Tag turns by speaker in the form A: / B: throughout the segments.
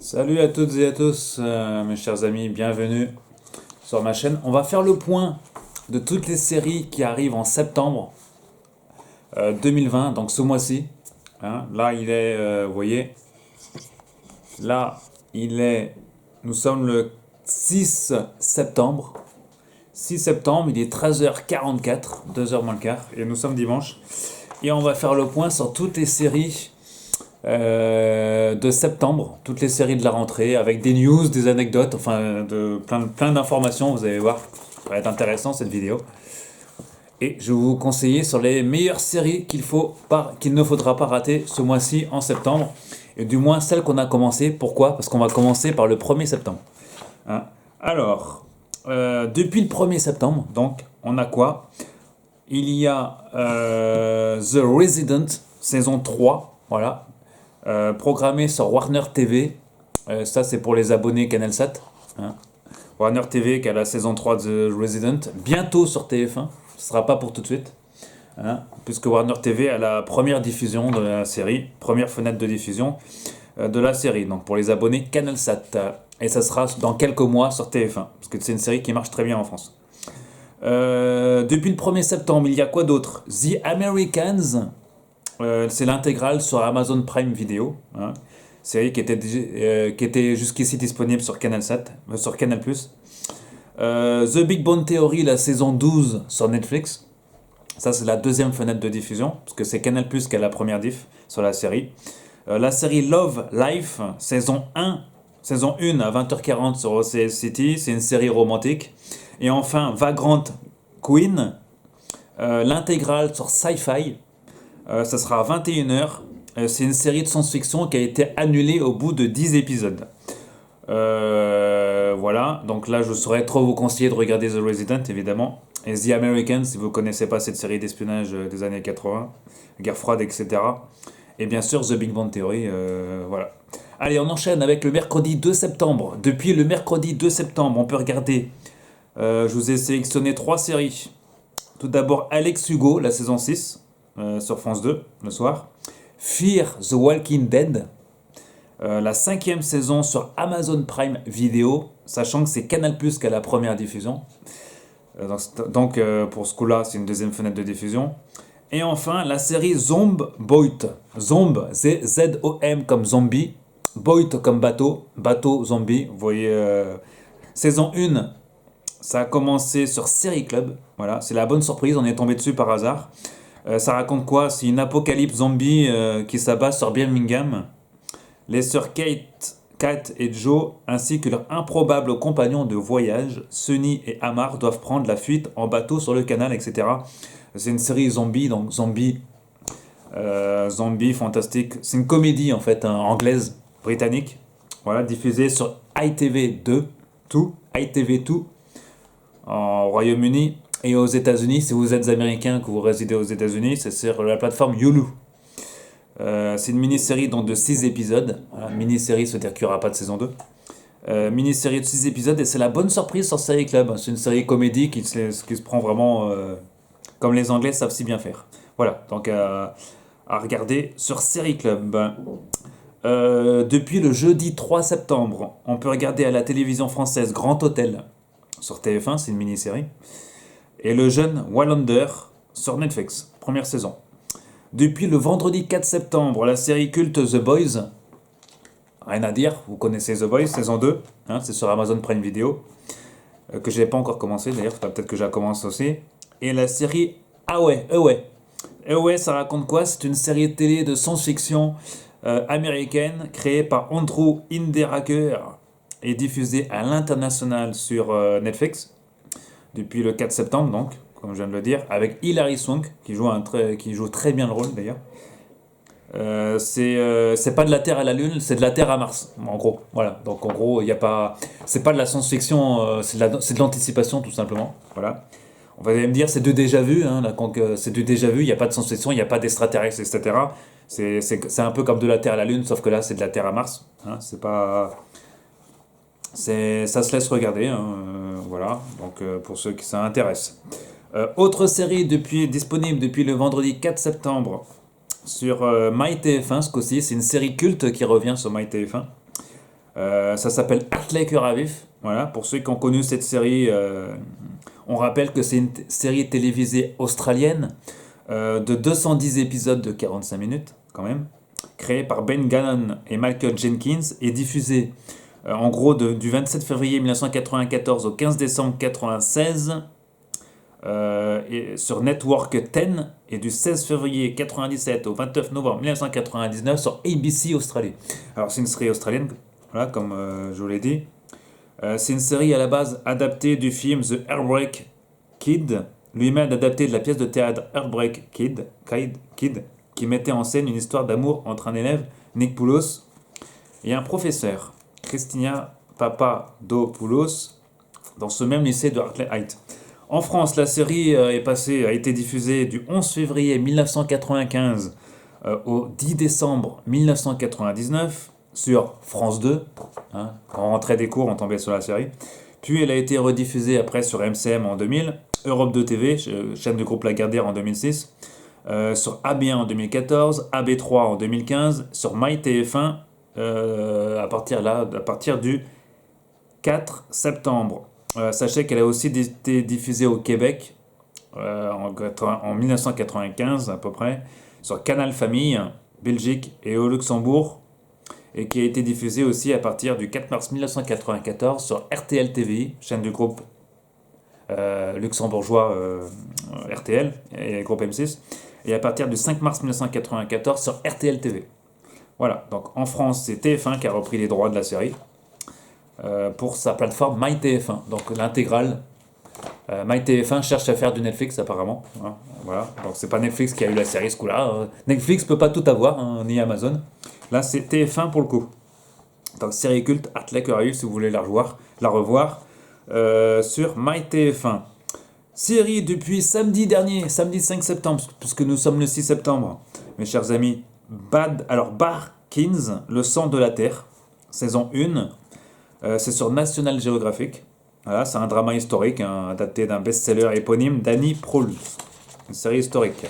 A: Salut à toutes et à tous, mes chers amis, bienvenue sur ma chaîne. On va faire le point de toutes les séries qui arrivent en septembre 2020, donc ce mois-ci. Hein. Là, vous voyez, là, nous sommes le 6 septembre. 6 septembre, il est 13h44, 2h moins le quart, et nous sommes dimanche. Et on va faire le point sur toutes les séries de septembre, toutes les séries de la rentrée, avec des news, des anecdotes, enfin plein d'informations, vous allez voir, ça va être intéressant cette vidéo. Et je vais vous conseiller sur les meilleures séries qu'il ne faudra pas rater ce mois-ci en septembre, et du moins celles qu'on a commencé. Pourquoi? Parce qu'on va commencer par le 1er septembre. Hein. Alors, depuis le 1er septembre, donc, on a quoi? Il y a The Resident, saison 3, voilà, programmé sur Warner TV. Ça, c'est pour les abonnés CanalSat. Hein. Warner TV qui a la saison 3 de The Resident. Bientôt sur TF1. Ce ne sera pas pour tout de suite. Hein, puisque Warner TV a la première diffusion de la série. Première fenêtre de diffusion de la série. Donc pour les abonnés CanalSat. Et ça sera dans quelques mois sur TF1. Parce que c'est une série qui marche très bien en France. Depuis le 1er septembre, il y a quoi d'autre? The Americans. C'est l'intégrale sur Amazon Prime Video, hein, série qui était jusqu'ici disponible sur CanalSat, sur Canal+. The Big Bang Theory, la saison 12 sur Netflix. Ça, c'est la deuxième fenêtre de diffusion, parce que c'est Canal+ qui a la première diff sur la série. La série Love Life, saison 1 à 20h40 sur OCS City, c'est une série romantique. Et enfin, Vagrant Queen, l'intégrale sur Sci-Fi. Ça sera à 21h. C'est une série de science-fiction qui a été annulée au bout de 10 épisodes. Voilà, donc là je saurais trop vous conseiller de regarder The Resident évidemment. Et The Americans, si vous ne connaissez pas cette série d'espionnage des années 80, guerre froide, etc. Et bien sûr The Big Bang Theory, voilà. Allez, on enchaîne avec le mercredi 2 septembre. Depuis le mercredi 2 septembre, on peut regarder, je vous ai sélectionné 3 séries. Tout d'abord Alex Hugo, la saison 6. Sur France 2 le soir. Fear the Walking Dead, la 5e saison sur Amazon Prime Video, sachant que c'est Canal+ qui a la première diffusion. Donc pour ce coup-là, c'est une deuxième fenêtre de diffusion. Et enfin, la série Zomboid. Zomb, Z-O-M comme zombie, Boyd comme bateau, bateau zombie. Vous voyez, saison 1, ça a commencé sur Série Club. Voilà, c'est la bonne surprise, on est tombé dessus par hasard. Ça raconte quoi? C'est une apocalypse zombie qui s'abat sur Birmingham. Les sœurs Kat et Joe, ainsi que leurs improbables compagnons de voyage, Sunny et Amar, doivent prendre la fuite en bateau sur le canal, etc. C'est une série zombie, donc zombie fantastique. C'est une comédie en fait, hein, anglaise, britannique. Voilà, diffusée sur ITV2, ITV2, en Royaume-Uni. Et aux États-Unis, si vous êtes américain, que vous résidez aux États-Unis, c'est sur la plateforme Hulu. C'est une mini-série donc de 6 épisodes. Voilà, mini-série, c'est-à-dire qu'il n'y aura pas de saison 2. Mini-série de 6 épisodes, et c'est la bonne surprise sur Série Club. C'est une série comédie qui se prend vraiment comme les Anglais savent si bien faire. Voilà, donc à regarder sur Série Club. Depuis le jeudi 3 septembre, on peut regarder à la télévision française Grand Hôtel sur TF1, c'est une mini-série. Et le jeune Wallander sur Netflix, première saison. Depuis le vendredi 4 septembre, la série culte The Boys, rien à dire, vous connaissez The Boys, saison 2, hein, c'est sur Amazon Prime Video, que je n'ai pas encore commencé d'ailleurs, peut-être que je la commence aussi. Et la série Away, ça raconte quoi? C'est une série télé de science-fiction américaine créée par Andrew Hinderaker et diffusée à l'international sur Netflix. Depuis le 4 septembre, donc, comme je viens de le dire, avec Hilary Swank, qui joue très bien le rôle d'ailleurs. C'est pas de la Terre à la Lune, c'est de la Terre à Mars, en gros. Voilà, donc en gros, il y a pas, c'est pas de la science-fiction, c'est de l'anticipation tout simplement. Voilà. On va me dire, c'est du déjà vu, hein, c'est du déjà vu, il n'y a pas de science-fiction, il n'y a pas d'extraterrestres, etc. C'est un peu comme de la Terre à la Lune, sauf que là, c'est de la Terre à Mars. Hein, c'est pas. Ça se laisse regarder, hein, voilà, donc pour ceux qui ça intéresse. Autre série disponible depuis le vendredi 4 septembre sur MyTF1, ce coup-ci, c'est une série culte qui revient sur MyTF1. Ça s'appelle Hartley Cœur à vif. Voilà, pour ceux qui ont connu cette série, on rappelle que c'est une série télévisée australienne de 210 épisodes de 45 minutes, quand même, créée par Ben Gannon et Michael Jenkins et diffusée en gros du 27 février 1994 au 15 décembre 1996 et sur Network 10 et du 16 février 1997 au 29 novembre 1999 sur ABC Australie. Alors c'est une série australienne, voilà, comme je vous l'ai dit. C'est une série à la base adaptée du film The Heartbreak Kid, lui-même adapté de la pièce de théâtre Heartbreak Kid, qui mettait en scène une histoire d'amour entre un élève, Nick Poulos, et un professeur, Christina Papadopoulos, dans ce même lycée de Hartley Heights. En France, la série a été diffusée du 11 février 1995 au 10 décembre 1999 sur France 2. Hein, quand on rentrait des cours, on tombait sur la série. Puis elle a été rediffusée après sur MCM en 2000, Europe 2 TV, chaîne du groupe Lagardère en 2006, sur AB1 en 2014, AB3 en 2015, sur MyTF1 à partir du 4 septembre. Sachez qu'elle a aussi été diffusée au Québec en 1995 à peu près, sur Canal Famille, Belgique et au Luxembourg, et qui a été diffusée aussi à partir du 4 mars 1994 sur RTL TVI, chaîne du groupe luxembourgeois RTL et groupe M6, et à partir du 5 mars 1994 sur RTL TV. Voilà, donc en France, c'est TF1 qui a repris les droits de la série pour sa plateforme MyTF1, donc l'intégrale. MyTF1 cherche à faire du Netflix apparemment. Hein, voilà, donc c'est pas Netflix qui a eu la série ce coup-là. Netflix peut pas tout avoir, hein, ni Amazon. Là, c'est TF1 pour le coup. Donc série culte, Hartley Cœur à vif si vous voulez la revoir sur MyTF1. Série depuis samedi dernier, samedi 5 septembre, puisque nous sommes le 6 septembre, mes chers amis. Barkins, le sang de la terre, saison 1. C'est sur National Geographic. Voilà, c'est un drama historique, hein, adapté d'un best-seller éponyme d'Annie Proulx. Une série historique.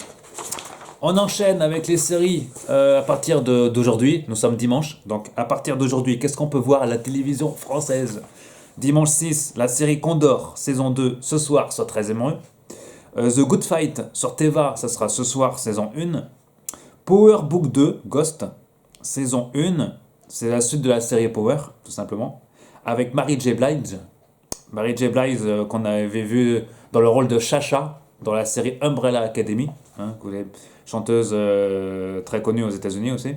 A: On enchaîne avec les séries à partir d'aujourd'hui. Nous sommes dimanche. Donc à partir d'aujourd'hui, qu'est-ce qu'on peut voir à la télévision française? Dimanche 6, la série Condor, saison 2, ce soir sur 13e rue. The Good Fight sur Teva, ça sera ce soir, saison 1. Power Book 2, Ghost, saison 1. C'est la suite de la série Power, tout simplement. Avec Mary J. Blige. Mary J. Blige qu'on avait vu dans le rôle de Chacha dans la série Umbrella Academy. Hein, chanteuse très connue aux États-Unis aussi.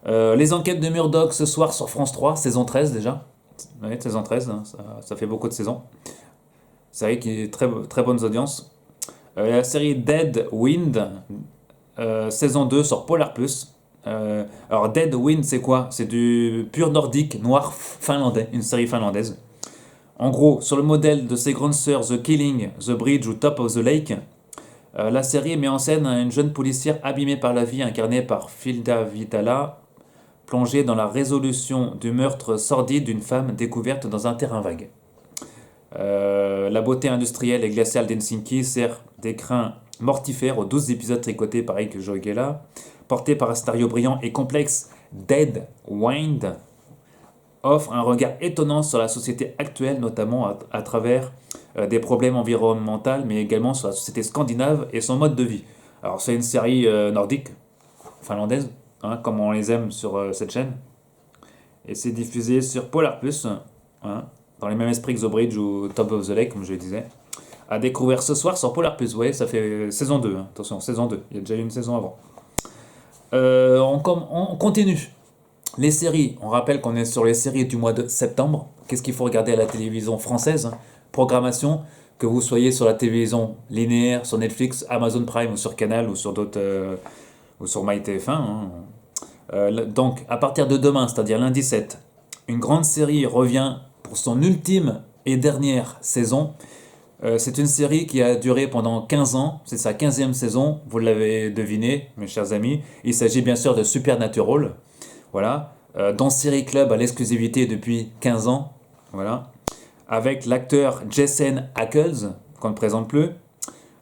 A: Les enquêtes de Murdoch ce soir sur France 3, saison 13 déjà. Oui, saison 13, hein, ça fait beaucoup de saisons. Série qui est très, très bonnes audiences. La série Dead Wind, saison 2 sur Polar Plus. Alors Dead Wind, c'est quoi? C'est du pur nordique, noir finlandais, une série finlandaise. En gros, sur le modèle de ses grandes sœurs The Killing, The Bridge ou Top of the Lake, la série met en scène une jeune policière abîmée par la vie, incarnée par Filda Vitala, plongée dans la résolution du meurtre sordide d'une femme découverte dans un terrain vague. La beauté industrielle et glaciale d'Helsinki sert d'écrin mortifère aux 12 épisodes tricotés par Ike Joygela, porté par un scénario brillant et complexe. Dead Wind offre un regard étonnant sur la société actuelle, notamment à travers des problèmes environnementaux, mais également sur la société scandinave et son mode de vie. Alors c'est une série nordique, finlandaise, hein, comme on les aime sur cette chaîne, et c'est diffusé sur Polar Plus, hein, dans les mêmes esprits que The Bridge ou Top of the Lake, comme je le disais. À découvrir ce soir sur Polar Plus. Vous voyez, ça fait saison 2, hein, attention, saison 2, il y a déjà eu une saison avant. On continue. Les séries, on rappelle qu'on est sur les séries du mois de septembre. Qu'est-ce qu'il faut regarder à la télévision française, hein? Programmation, que vous soyez sur la télévision linéaire, sur Netflix, Amazon Prime ou sur Canal ou sur d'autres, ou sur MyTF1. Hein. Donc, à partir de demain, c'est-à-dire lundi 7, une grande série revient pour son ultime et dernière saison. C'est une série qui a duré pendant 15 ans, c'est sa 15e saison, vous l'avez deviné, mes chers amis. Il s'agit bien sûr de Supernatural. Voilà, dans Série Club à l'exclusivité depuis 15 ans, voilà, avec l'acteur Jensen Ackles, qu'on ne présente plus.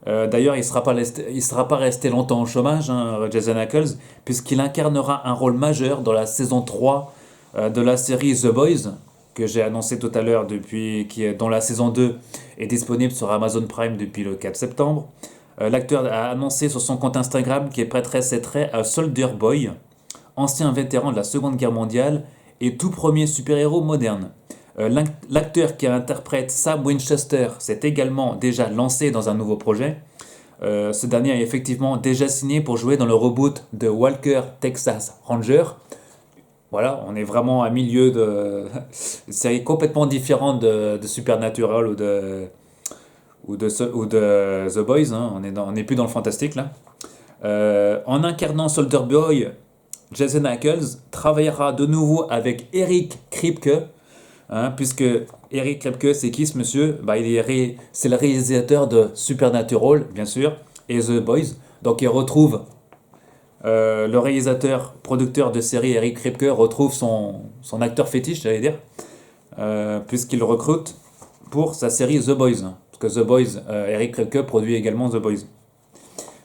A: D'ailleurs, il ne sera pas resté longtemps au chômage, hein, Jensen Ackles, puisqu'il incarnera un rôle majeur dans la saison 3 de la série The Boys, que j'ai annoncé tout à l'heure, dont la saison 2 est disponible sur Amazon Prime depuis le 4 septembre. L'acteur a annoncé sur son compte Instagram qu'il prêterait ses traits à Soldier Boy, ancien vétéran de la Seconde Guerre mondiale et tout premier super-héros moderne. L'acteur qui interprète Sam Winchester s'est également déjà lancé dans un nouveau projet. Ce dernier est effectivement déjà signé pour jouer dans le reboot de Walker Texas Ranger. Voilà, on est vraiment à milieu de séries complètement différentes de Supernatural ou de The Boys. Hein. On est plus dans le fantastique là. En incarnant Soldier Boy, Jason Ackles travaillera de nouveau avec Eric Kripke, hein, puisque Eric Kripke, c'est qui ce monsieur? C'est le réalisateur de Supernatural, bien sûr, et The Boys. Donc il retrouve le réalisateur, producteur de série Eric Kripke retrouve son acteur fétiche, j'allais dire, puisqu'il le recrute pour sa série The Boys. Parce que The Boys, Eric Kripke produit également The Boys.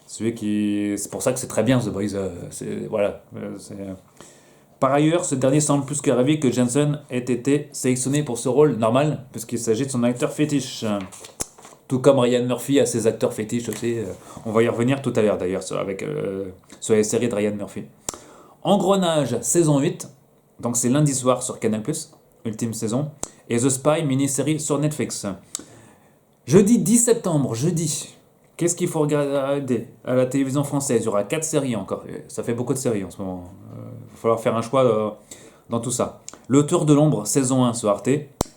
A: C'est pour ça que c'est très bien The Boys. Voilà. Par ailleurs, ce dernier semble plus que ravi que Jensen ait été sélectionné pour ce rôle normal, puisqu'il s'agit de son acteur fétiche. Tout comme Ryan Murphy a ses acteurs fétiches aussi. On va y revenir tout à l'heure d'ailleurs sur les séries de Ryan Murphy. Engrenage, saison 8. Donc c'est lundi soir sur Canal+, ultime saison. Et The Spy, mini-série sur Netflix. Jeudi 10 septembre, jeudi. Qu'est-ce qu'il faut regarder à la télévision française? Il y aura 4 séries encore. Ça fait beaucoup de séries en ce moment. Il va falloir faire un choix dans tout ça. Le Tour de l'ombre, saison 1 sur Arte.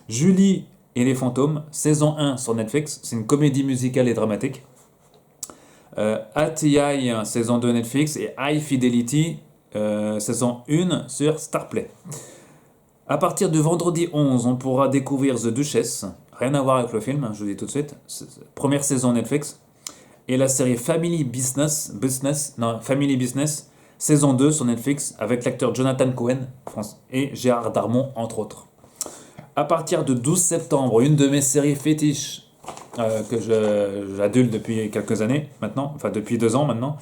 A: Julie et les fantômes, saison 1 sur Netflix. C'est une comédie musicale et dramatique. ATI, saison 2 Netflix. Et High Fidelity, saison 1 sur Starplay. À partir de vendredi 11, on pourra découvrir The Duchess. Rien à voir avec le film, je vous dis tout de suite. Première saison Netflix. Et la série Family Business, saison 2 sur Netflix, avec l'acteur Jonathan Cohen et Gérard Darmon, entre autres. À partir de 12 septembre, une de mes séries fétiches que j'adule depuis quelques années maintenant, enfin depuis 2 ans maintenant,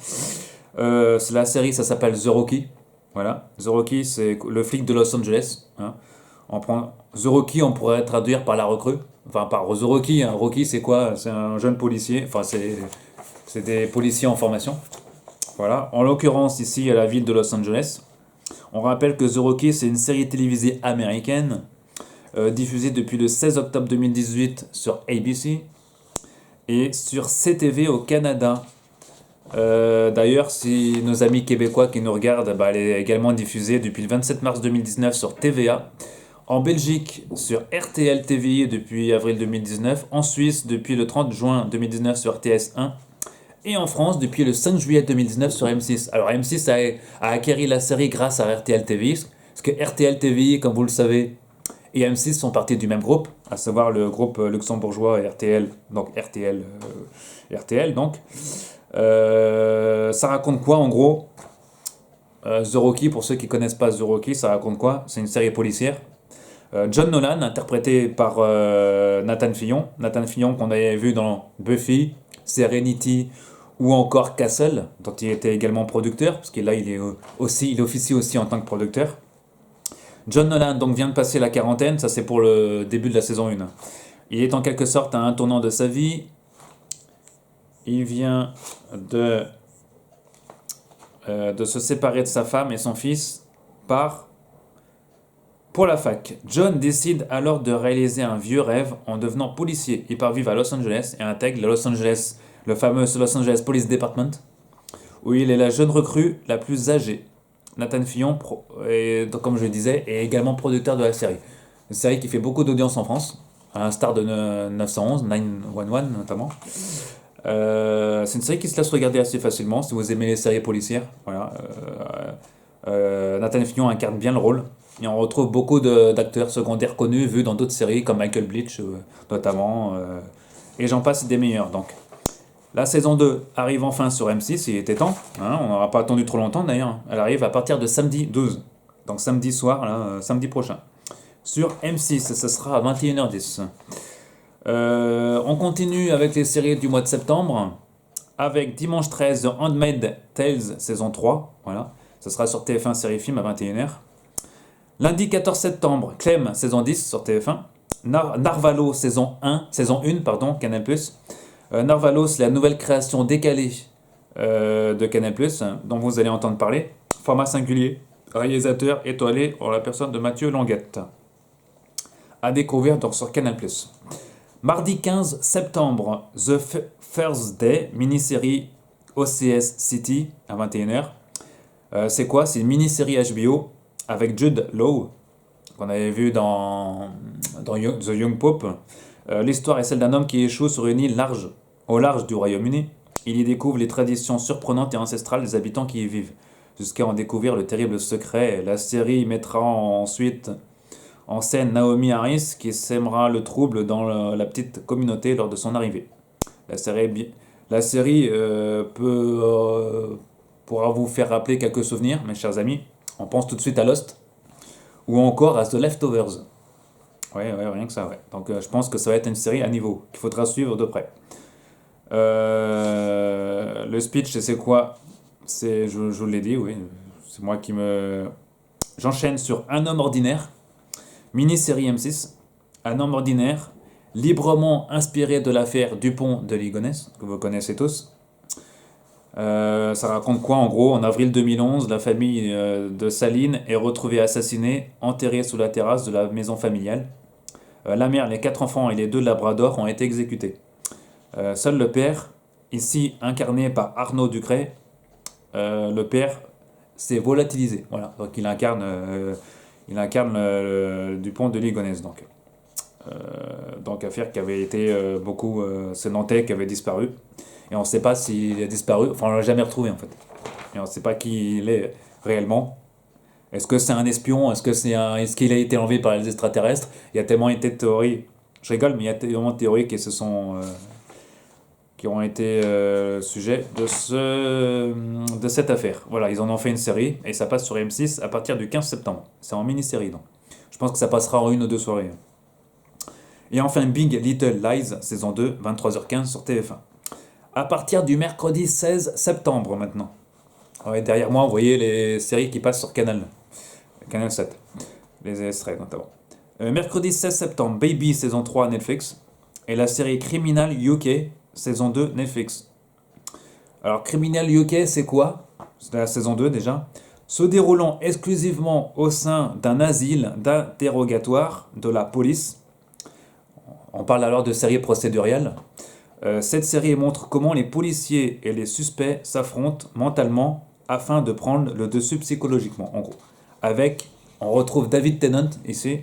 A: c'est la série, ça s'appelle The Rookie. Voilà, The Rookie, c'est le flic de Los Angeles. Hein. The Rookie, on pourrait traduire par la recrue. Enfin, par The Rookie. Hein. Rookie, c'est quoi? C'est un jeune policier. Enfin, c'est des policiers en formation. Voilà. En l'occurrence, ici, à la ville de Los Angeles. On rappelle que The Rookie, c'est une série télévisée américaine diffusée depuis le 16 octobre 2018 sur ABC et sur CTV au Canada. D'ailleurs, si nos amis québécois qui nous regardent, elle est également diffusée depuis le 27 mars 2019 sur TVA. En Belgique, sur RTL TVI depuis avril 2019. En Suisse, depuis le 30 juin 2019 sur RTS 1. Et en France, depuis le 5 juillet 2019 sur M6. Alors M6 a acquéri la série grâce à RTL TVI. Parce que RTL TVI, comme vous le savez, et M6 sont partis du même groupe. À savoir le groupe luxembourgeois RTL. Donc RTL donc. Ça raconte quoi en gros? The Rookie, pour ceux qui connaissent pas The Rookie, ça raconte quoi? C'est une série policière. John Nolan, interprété par Nathan Fillon. Nathan Fillon qu'on avait vu dans Buffy, Serenity ou encore Castle, dont il était également producteur, parce que là il officie aussi en tant que producteur. John Nolan donc vient de passer la quarantaine, ça c'est pour le début de la saison 1. Il est en quelque sorte à un tournant de sa vie. Il vient de se séparer de sa femme et son fils pour la fac. John décide alors de réaliser un vieux rêve en devenant policier. Il part vivre à Los Angeles et intègre le fameux Los Angeles Police Department, où il est la jeune recrue la plus âgée. Nathan Fillon, comme je le disais, est également producteur de la série. Une série qui fait beaucoup d'audience en France, à l'instar de 911 notamment. C'est une série qui se laisse regarder assez facilement si vous aimez les séries policières. Voilà. Nathan Fillon incarne bien le rôle. Et on retrouve beaucoup d'acteurs secondaires connus vus dans d'autres séries comme Michael Bleach notamment. Et j'en passe des meilleurs. Donc, la saison 2 arrive enfin sur M6, il était temps. Hein, on n'aura pas attendu trop longtemps d'ailleurs. Elle arrive à partir de samedi 12. Donc samedi soir, là, samedi prochain. Sur M6, ce sera à 21h10. On continue avec les séries du mois de septembre. Avec dimanche 13, The Handmaid's Tale saison 3. Voilà. Ce sera sur TF1 série film à 21h. Lundi 14 septembre, Clem, saison 10 sur TF1. Narvalo, saison 1, pardon, Canal+. Narvalo, c'est la nouvelle création décalée de Canal+, dont vous allez entendre parler. Format singulier, réalisateur étoilé en la personne de Mathieu Languette. À découvrir donc sur Canal+. Mardi 15 septembre, First Day, mini-série OCS City à 21h. C'est quoi? C'est une mini-série HBO avec Jude Law, qu'on avait vu dans The Young Pope. L'histoire est celle d'un homme qui échoue sur une île au large du Royaume-Uni. Il y découvre les traditions surprenantes et ancestrales des habitants qui y vivent, jusqu'à en découvrir le terrible secret. La série mettra ensuite en scène Naomi Harris, qui sèmera le trouble dans la petite communauté lors de son arrivée. La série pourra vous faire rappeler quelques souvenirs, mes chers amis. On pense tout de suite à Lost, ou encore à The Leftovers. Ouais, rien que ça, ouais. Donc je pense que ça va être une série à niveau, qu'il faudra suivre de près. Le speech, c'est quoi? Je vous l'ai dit, oui. C'est moi qui me... J'enchaîne sur Un homme ordinaire, mini-série M6. Un homme ordinaire, librement inspiré de l'affaire Dupont de Ligonnès, que vous connaissez tous. Ça raconte quoi en gros? En avril 2011, la famille de Saline est retrouvée assassinée, enterrée sous la terrasse de la maison familiale. La mère, les 4 enfants et les 2 labradors ont été exécutés. Seul le père, ici incarné par Arnaud Ducret, le père s'est volatilisé. Voilà, donc il incarne Dupont de Ligonnès. Donc affaire qui avait été beaucoup... c'est Nantais qui avait disparu. Et on ne sait pas s'il a disparu, enfin on l'a jamais retrouvé en fait. Et on ne sait pas qui il est réellement. Est-ce que c'est un espion? Est-ce qu'il a été enlevé par les extraterrestres? Il y a tellement été de théories. Je rigole, mais il y a tellement de théories qui ont été sujet de cette affaire. Voilà, ils en ont fait une série et ça passe sur M6 à partir du 15 septembre. C'est en mini-série donc. Je pense que ça passera en 1 ou 2 soirées. Et enfin Big Little Lies, saison 2, 23h15 sur TF1. À partir du mercredi 16 septembre maintenant. Ouais, derrière moi, vous voyez les séries qui passent sur Canal 7. Les extraits notamment. Mercredi 16 septembre, Baby saison 3 Netflix. Et la série Criminal UK saison 2 Netflix. Alors Criminal UK c'est quoi? C'est la saison 2 déjà. Se déroulant exclusivement au sein d'un asile d'interrogatoire de la police. On parle alors de série procédurale. Cette série montre comment les policiers et les suspects s'affrontent mentalement afin de prendre le dessus psychologiquement, en gros. On retrouve David Tennant ici,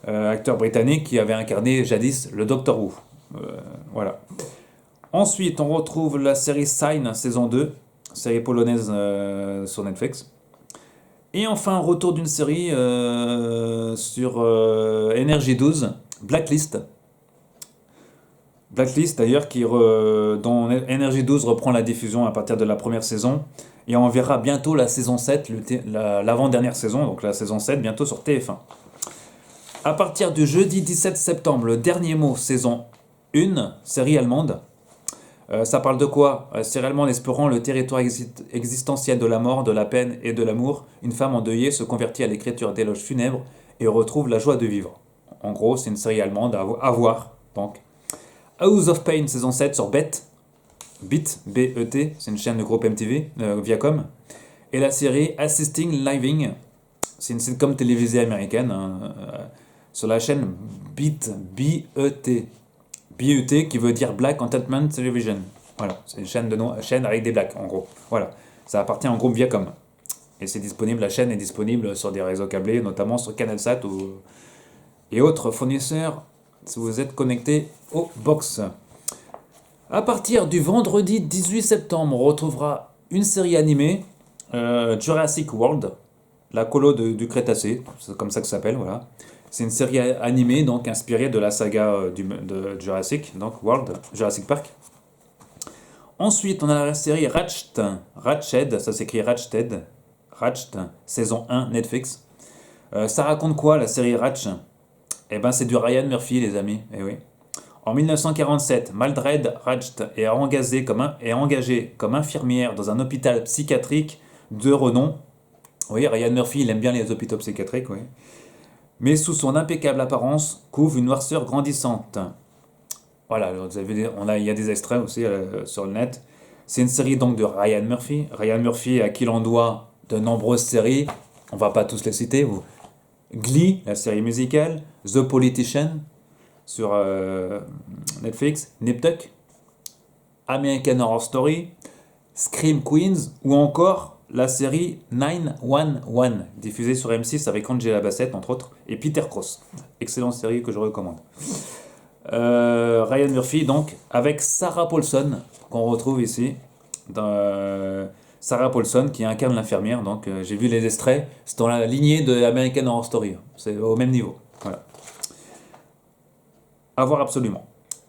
A: acteur britannique qui avait incarné jadis le Doctor Who. Voilà. Ensuite, on retrouve la série Sign, saison 2, série polonaise sur Netflix. Et enfin, retour d'une série sur Energy 12, Blacklist. Blacklist d'ailleurs dont Energy 12 reprend la diffusion à partir de la première saison et on verra bientôt la saison 7, l'avant-dernière saison, donc la saison 7 bientôt sur TF1. À partir du jeudi 17 septembre, le dernier mot, saison 1, série allemande. Ça parle de quoi? Série allemande explorant le territoire existentiel de la mort, de la peine et de l'amour. Une femme endeuillée se convertit à l'écriture d'éloges funèbres et retrouve la joie de vivre. En gros, c'est une série allemande à voir, donc. House of Pain, saison 7 sur BET, B-E-T, c'est une chaîne de groupe MTV, Viacom. Et la série Assisting Living, c'est une sitcom télévisée américaine, sur la chaîne B-E-T. B-E-T qui veut dire Black Entertainment Television. Voilà, c'est une chaîne avec des blacks, en gros. Voilà, ça appartient au groupe Viacom. Et la chaîne est disponible sur des réseaux câblés, notamment sur CanalSat et autres fournisseurs si vous êtes connecté au box. À partir du vendredi 18 septembre, on retrouvera une série animée, Jurassic World, la colo du Crétacé, c'est comme ça que ça s'appelle, voilà. C'est une série animée donc inspirée de la saga de Jurassic, donc Jurassic Park. Ensuite, on a la série Ratched, ça s'écrit Ratched, saison 1 Netflix. Ça raconte quoi la série Ratched? Eh ben c'est du Ryan Murphy les amis, eh oui. En 1947, Mildred Ratched est engagée comme infirmière dans un hôpital psychiatrique de renom. Oui, Ryan Murphy, il aime bien les hôpitaux psychiatriques, oui. mais sous son impeccable apparence couvre une noirceur grandissante. Voilà, vous avez, il y a des extraits aussi sur le net. C'est une série donc de Ryan Murphy. Ryan Murphy à qui l'on doit de nombreuses séries. On va pas tous les citer. Glee, la série musicale. The Politician sur Netflix. Nip Tuck. American Horror Story. Scream Queens. Ou encore la série 911 diffusée sur M6 avec Angela Bassett entre autres. Et Peter Cross. Excellente série que je recommande. Ryan Murphy donc avec Sarah Paulson qu'on retrouve ici Sarah Paulson qui incarne l'infirmière donc j'ai vu les extraits, c'est dans la lignée de American Horror Story, c'est au même niveau, voilà, à voir absolument.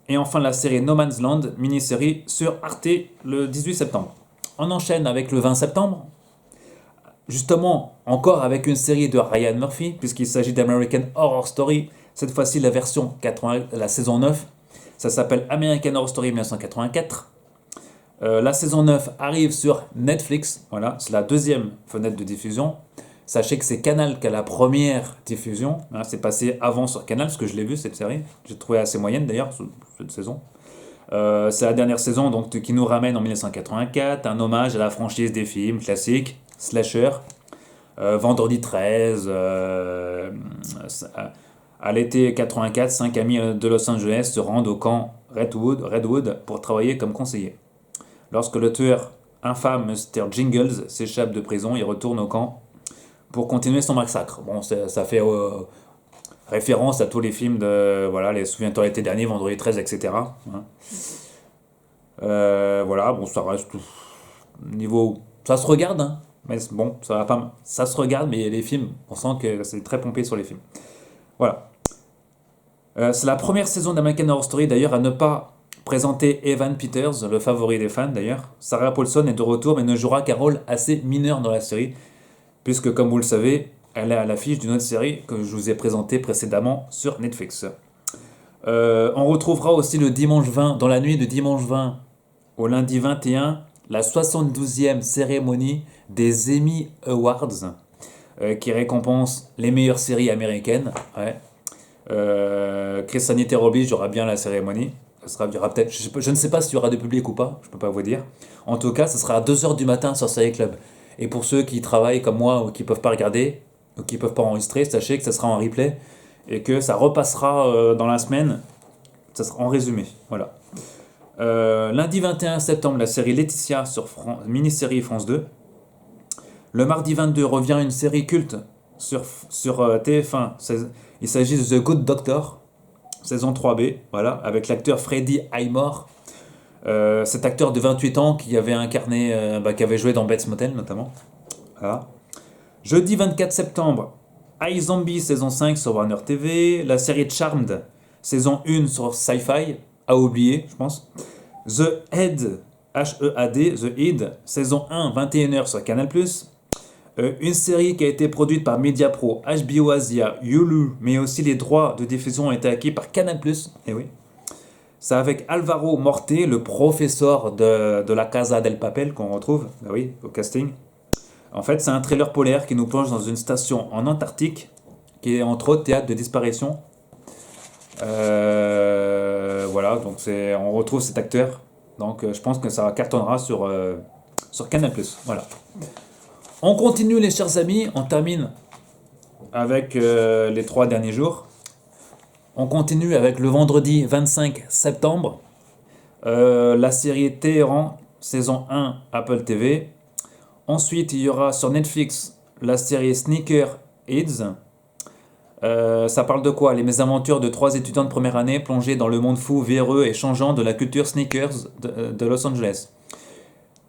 A: Et enfin la série No Man's Land, mini-série sur Arte le 18 septembre. On enchaîne avec le 20 septembre, justement encore avec une série de Ryan Murphy puisqu'il s'agit d'American Horror Story. Cette fois-ci, la version 80, la saison 9, ça s'appelle American Horror Story 1984. La saison 9 arrive sur Netflix. Voilà, c'est la deuxième fenêtre de diffusion. Sachez que c'est Canal qui a la première diffusion. Hein, c'est passé avant sur Canal, parce que je l'ai vu cette série. J'ai trouvé assez moyenne d'ailleurs, cette saison. C'est la dernière saison donc, qui nous ramène en 1984, un hommage à la franchise des films classiques, slasher. Vendredi 13, à l'été 84, 5 amis de Los Angeles se rendent au camp Redwood pour travailler comme conseiller. Lorsque le tueur infâme Mr. Jingles s'échappe de prison, il retourne au camp pour continuer son massacre. Bon, ça fait référence à tous les films de, voilà, les Souviens-toi l'été dernier, Vendredi 13, etc. Hein. Voilà, bon, ça reste niveau, ça se regarde, hein, mais bon, ça va pas, ça se regarde, mais les films, on sent que c'est très pompé sur les films. Voilà. C'est la première saison d'American Horror Story d'ailleurs à ne pas présenter Evan Peters, le favori des fans d'ailleurs. Sarah Paulson est de retour mais ne jouera qu'un rôle assez mineur dans la série, puisque comme vous le savez, elle est à l'affiche d'une autre série que je vous ai présentée précédemment sur Netflix. On retrouvera aussi le dimanche 20, dans la nuit de dimanche 20 au lundi 21, la 72e cérémonie des Emmy Awards, qui récompense les meilleures séries américaines. Ouais. Chris Sanitaire oblige, il y aura bien la cérémonie. Il y aura peut-être, je ne sais pas s'il y aura du public ou pas, je ne peux pas vous dire. En tout cas, ce sera à 2h du matin sur Série Club. Et pour ceux qui travaillent comme moi ou qui ne peuvent pas regarder, ou qui ne peuvent pas enregistrer, sachez que ça sera en replay et que ça repassera dans la semaine, ça sera en résumé. Voilà. Lundi 21 septembre, la série Laetitia sur mini-série France 2. Le mardi 22 revient une série culte sur TF1. Il s'agit de The Good Doctor, saison 3B, voilà, avec l'acteur Freddie Highmore. Cet acteur de 28 ans qui avait incarné, qui avait joué dans Bates Motel notamment. Voilà. Jeudi 24 septembre, iZombie saison 5 sur Warner TV. La série Charmed, saison 1 sur Sci-Fi, à oublier, je pense. The Head, H-E-A-D, The Head, saison 1, 21h sur Canal+. Une série qui a été produite par Mediapro, HBO Asia, Hulu, mais aussi les droits de diffusion ont été acquis par Canal+. Et oui. C'est avec Alvaro Morte, le professeur de la Casa del Papel qu'on retrouve, bah oui, au casting. En fait, c'est un thriller polaire qui nous plonge dans une station en Antarctique, qui est entre autres théâtre de disparition. Voilà, donc on retrouve cet acteur. Donc je pense que ça cartonnera sur Canal+. Voilà. On continue les chers amis, on termine avec les 3 derniers jours. On continue avec le vendredi 25 septembre, la série Téhéran, saison 1, Apple TV. Ensuite, il y aura sur Netflix la série Sneaker Heads. Ça parle de quoi? Les mésaventures de 3 étudiants de première année plongés dans le monde fou, véreux et changeant de la culture sneakers de Los Angeles.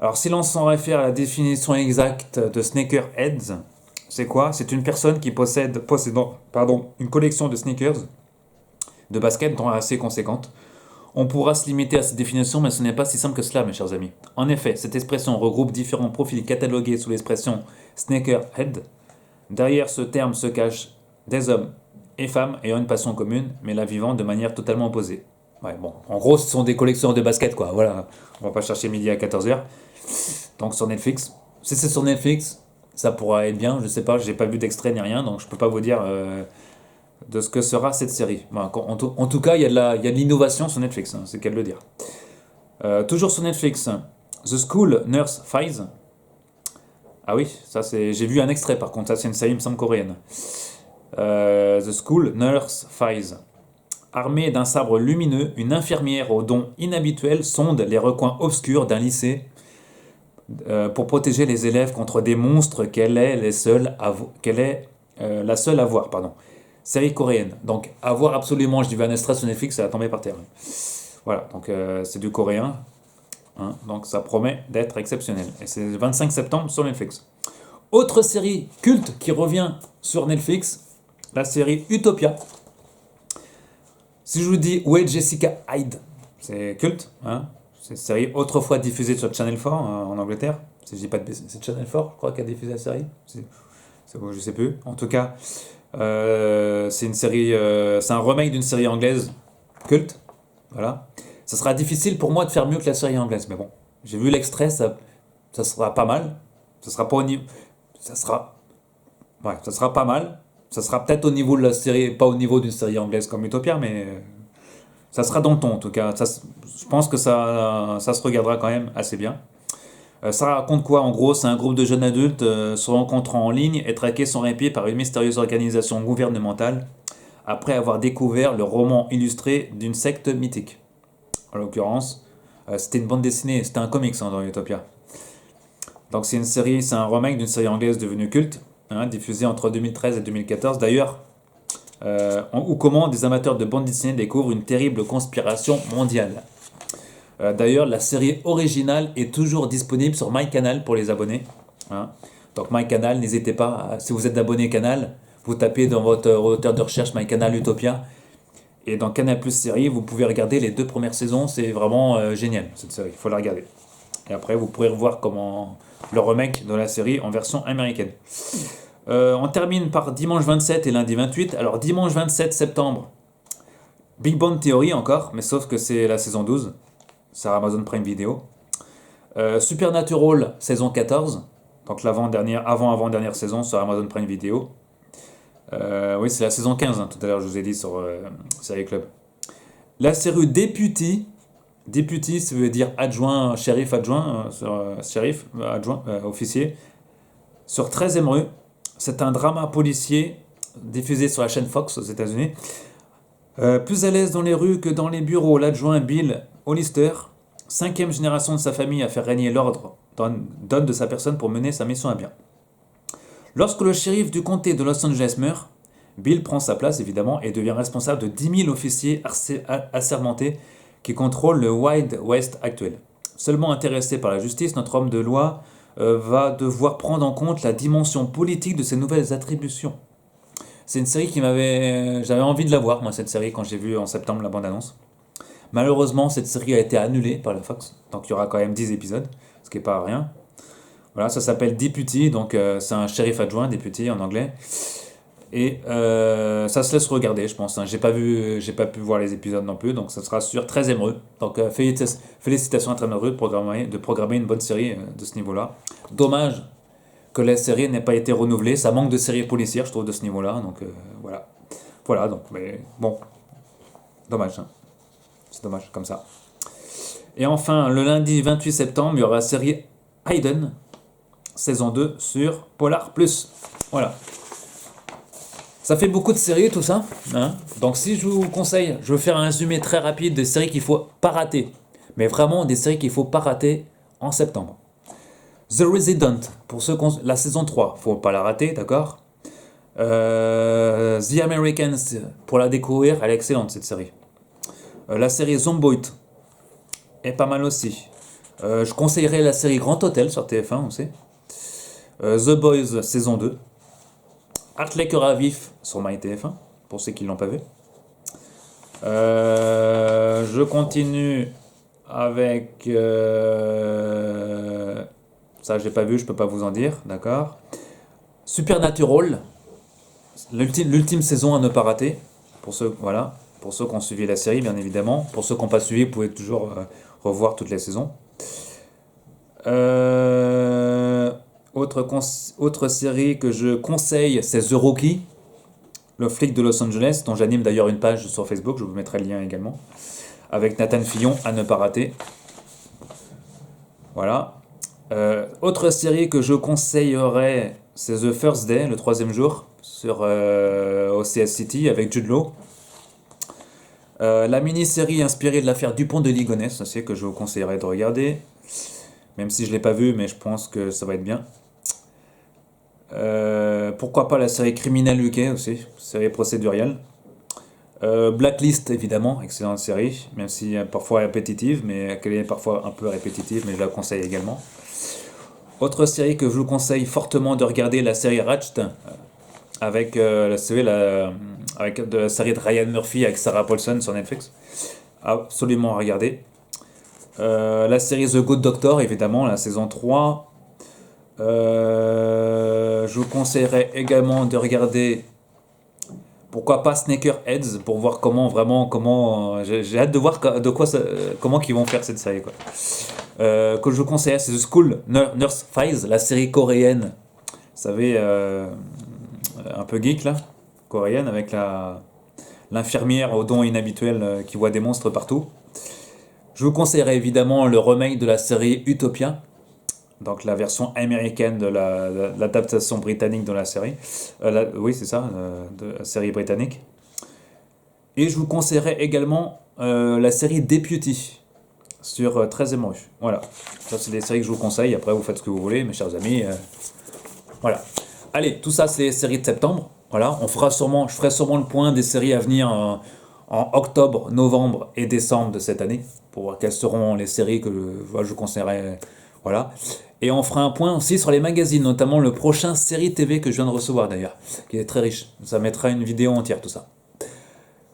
A: Alors, si l'on s'en réfère à la définition exacte de Sneakerheads, c'est quoi? C'est une personne qui possédant une collection de sneakers, de basket assez conséquente. On pourra se limiter à cette définition, mais ce n'est pas si simple que cela, mes chers amis. En effet, cette expression regroupe différents profils catalogués sous l'expression Sneakerhead. Derrière ce terme se cachent des hommes et femmes ayant une passion commune, mais la vivant de manière totalement opposée. Ouais, bon, en gros, ce sont des collectionneurs de basket, quoi. Voilà, on va pas chercher midi à 14h. Donc sur Netflix. Si c'est sur Netflix, ça pourra être bien, je sais pas, j'ai pas vu d'extrait ni rien, donc je peux pas vous dire de ce que sera cette série. Bon, en tout cas, il y a de l'innovation sur Netflix, hein, c'est qu'à le dire. Toujours sur Netflix, The School Nurse Files. Ah oui, ça c'est. J'ai vu un extrait par contre, ça c'est une série, il me semble, coréenne. The School Nurse Files. Armée d'un sabre lumineux, une infirmière aux dons inhabituels sonde les recoins obscurs d'un lycée pour protéger les élèves contre des monstres qu'elle est la seule à voir. Pardon. Série coréenne. Donc à voir absolument, j'ai vu un extrait sur Netflix, ça va tomber par terre. Voilà, donc c'est du coréen. Hein, donc ça promet d'être exceptionnel. Et c'est le 25 septembre sur Netflix. Autre série culte qui revient sur Netflix, la série Utopia. Si je vous dis où est Jessica Hyde, c'est culte. Hein, c'est une série autrefois diffusée sur Channel 4 en Angleterre. Si je dis pas de c'est Channel 4, je crois, qui a diffusé la série. Je sais plus. En tout cas, c'est une série, c'est un remake d'une série anglaise culte. Voilà. Ça sera difficile pour moi de faire mieux que la série anglaise, mais bon, j'ai vu l'extrait, ça sera pas mal. Ça sera pas au niveau, ça sera, ouais, ça sera pas mal. Ça sera peut-être au niveau de la série, pas au niveau d'une série anglaise comme Utopia, mais ça sera dans le ton en tout cas. Je pense que ça se regardera quand même assez bien. Ça raconte quoi en gros? C'est un groupe de jeunes adultes se rencontrant en ligne et traqués sans répit par une mystérieuse organisation gouvernementale après avoir découvert le roman illustré d'une secte mythique. En l'occurrence, c'était une bande dessinée, c'était un comics dans Utopia. Donc c'est une série, c'est un remake d'une série anglaise devenue culte, hein, diffusée entre 2013 et 2014. D'ailleurs, ou comment des amateurs de bande dessinée découvrent une terrible conspiration mondiale. D'ailleurs, la série originale est toujours disponible sur MyCanal pour les abonnés. Hein. Donc MyCanal, n'hésitez pas, si vous êtes abonné Canal, vous tapez dans votre moteur de recherche MyCanal Utopia. Et dans Canal Plus série, vous pouvez regarder les 2 premières saisons. C'est vraiment génial cette série, il faut la regarder. Et après, vous pourrez revoir comment le remake de la série en version américaine. On termine par dimanche 27 et lundi 28. Alors dimanche 27 septembre, Big Bang Theory encore, mais sauf que c'est la saison 12 sur Amazon Prime Video. Supernatural saison 14, donc avant-dernière saison sur Amazon Prime Video. Oui, c'est la saison 15, hein, tout à l'heure je vous ai dit sur Série Club. La série Deputy, ça veut dire adjoint, shérif adjoint, shérif adjoint, officier, sur 13e rue. C'est un drama policier diffusé sur la chaîne Fox aux États-Unis. Plus à l'aise dans les rues que dans les bureaux, l'adjoint Bill Hollister, 5e génération de sa famille à faire régner l'ordre, donne de sa personne pour mener sa mission à bien. Lorsque le shérif du comté de Los Angeles meurt, Bill prend sa place évidemment et devient responsable de 10 000 officiers assermentés qui contrôlent le Wild West actuel. Seulement intéressé par la justice, notre homme de loi va devoir prendre en compte la dimension politique de ses nouvelles attributions. C'est une série j'avais envie de la voir, moi, cette série, quand j'ai vu en septembre la bande-annonce. Malheureusement, cette série a été annulée par la Fox, donc il y aura quand même 10 épisodes, ce qui n'est pas rien. Voilà, ça s'appelle Deputy, donc c'est un shérif adjoint, Deputy en anglais. Et ça se laisse regarder, je pense. Hein. J'ai pas pu voir les épisodes non plus, donc ça sera sur 13e rue. Donc félicitations à 13e rue de programmer une bonne série de ce niveau-là. Dommage que la série n'ait pas été renouvelée. Ça manque de séries policières, je trouve, de ce niveau-là. Donc voilà. Voilà, donc, mais bon. Dommage. Hein. C'est dommage, comme ça. Et enfin, le lundi 28 septembre, il y aura la série Hayden, saison 2 sur Polar Plus. Voilà. Ça fait beaucoup de séries tout ça. Hein. Donc si je vous conseille, je vais faire un résumé très rapide des séries qu'il ne faut pas rater. Mais vraiment des séries qu'il ne faut pas rater en septembre. The Resident, pour ceux la saison 3, faut pas la rater, d'accord. The Americans, pour la découvrir, elle est excellente cette série. La série Zomboid est pas mal aussi. Je conseillerais la série Grand Hotel sur TF1, on sait. The Boys, saison 2. Hartley Cœur à vif sur MyTF1, pour ceux qui ne l'ont pas vu. Je continue avec... ça, j'ai pas vu, je peux pas vous en dire, d'accord. Supernatural, l'ultime saison à ne pas rater, pour ceux qui ont suivi la série, bien évidemment. Pour ceux qui n'ont pas suivi, vous pouvez toujours revoir toutes les saisons. Autre série que je conseille, c'est The Rookie. le flic de Los Angeles, dont j'anime d'ailleurs une page sur Facebook, je vous mettrai le lien également, avec Nathan Fillon, à ne pas rater. Voilà. Autre série que je conseillerais, c'est The First Day, le troisième jour, sur OCS City, avec Jude Law. La mini-série inspirée de l'affaire Dupont de Ligonnès, aussi, que je vous conseillerais de regarder, même si je ne l'ai pas vue, mais je pense que ça va être bien. Pourquoi pas la série Criminel UK aussi, série procéduriale. Blacklist, évidemment, excellente série, même si parfois répétitive, mais qu'elle est parfois un peu répétitive, mais je la conseille également. Autre série que je vous conseille fortement de regarder, la série Ratched, avec la série de Ryan Murphy avec Sarah Paulson sur Netflix. Absolument à regarder. La série The Good Doctor, évidemment, la saison 3. Je vous conseillerais également de regarder, pourquoi pas, Snakeheads, pour voir comment j'ai hâte de voir comment qu'ils vont faire cette série, quoi. Que je vous conseille, c'est The School Nurse Files, la série coréenne, vous savez, un peu geek là, coréenne, avec l'infirmière aux dons inhabituels qui voit des monstres partout. Je vous conseillerais évidemment le remake de la série Utopia, donc la version américaine de l'adaptation britannique de la série. Oui, c'est ça, de la série britannique. Et je vous conseillerais également la série Deputy sur 13e rue. Voilà, ça c'est des séries que je vous conseille. Après, vous faites ce que vous voulez, mes chers amis. Voilà. Allez, tout ça, c'est les séries de septembre. Voilà, je ferai sûrement le point des séries à venir en octobre, novembre et décembre de cette année, pour voir quelles seront les séries que je vous conseillerais. Voilà. Et on fera un point aussi sur les magazines, notamment le prochain série TV que je viens de recevoir d'ailleurs, qui est très riche. Ça mettra une vidéo entière, tout ça.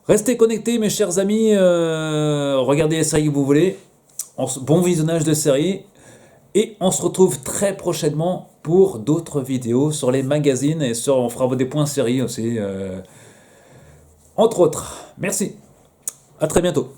A: Restez connectés, mes chers amis. Regardez les séries que vous voulez. Bon visionnage de séries. Et on se retrouve très prochainement pour d'autres vidéos sur les magazines et on fera des points séries aussi, entre autres. Merci. À très bientôt.